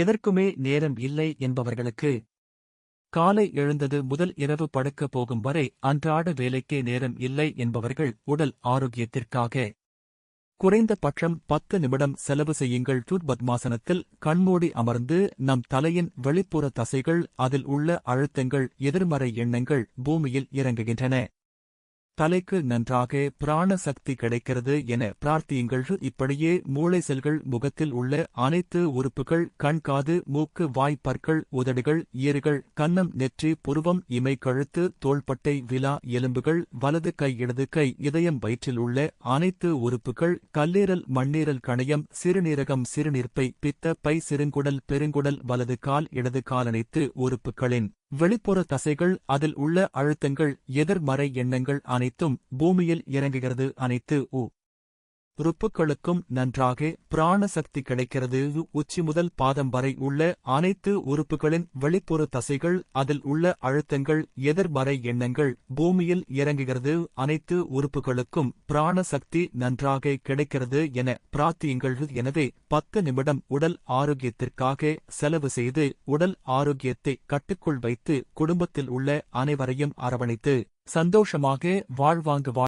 எதற்குமே நேரம் இல்லை என்பவர்களுக்கு காலை எழுந்தது முதல் இரவு படுக்கப் போகும் வரை அன்றாட வேலைக்கே நேரம் இல்லை என்பவர்கள் உடல் ஆரோக்கியத்திற்காக குறைந்த பட்சம் 10 நிமிடம் செலவு செய்யுங்கள். பத்மாசனத்தில் கண்மூடி அமர்ந்து நம் தலையின் வெளிப்புற தசைகள் அதில் உள்ள அழுத்தங்கள் எதிர்மறை எண்ணங்கள் பூமியில் இறங்குகின்றன. தலைக்கு நன்றாக பிராண சக்தி கிடைக்கிறது என பிரார்த்தியுங்கள். இப்படியே மூளை செல்கள் முகத்தில் உள்ள அனைத்து உறுப்புகள் கண் காது மூக்கு வாய் பற்கள் உதடுகள் ஈறுகள் கன்னம் நெற்றி புருவம் இமை கழுத்து தோள்பட்டை விலா எலும்புகள் வலது கை இடது கை இதயம் வயிற்றில் உள்ள அனைத்து உறுப்புகள் கல்லீரல் மண்ணீரல் கணையம் சிறுநீரகம் சிறுநீர்ப்பை பித்த பை சிறுங்குடல் பெருங்குடல் வலது கால் இடது கால் அனைத்து உறுப்புகளின் வெளிப்புற தசைகள் அதில் உள்ள அழுத்தங்கள் எதிர்மறை எண்ணங்கள் அனைத்தும் பூமியில் இறங்குகிறது. அனைத்து உறுப்புகளுக்கும் நன்றாக பிராண சக்தி கிடைக்கிறது. உச்சி முதல் பாதம் வரை உள்ள அனைத்து உறுப்புகளின் வெளிப்புற தசைகள் அதில் உள்ள அழுத்தங்கள் எதிர்மறை எண்ணங்கள் பூமியில் இறங்குகிறது. அனைத்து உறுப்புகளுக்கும் பிராண சக்தி நன்றாக கிடைக்கிறது என பிரார்த்தியுங்கள். எனவே 10 நிமிடம் உடல் ஆரோக்கியத்திற்காக செலவு செய்து உடல் ஆரோக்கியத்தை கட்டுக்குள் வைத்து குடும்பத்தில் உள்ள அனைவரையும் அரவணைத்து சந்தோஷமாக வாழ்வாங்கு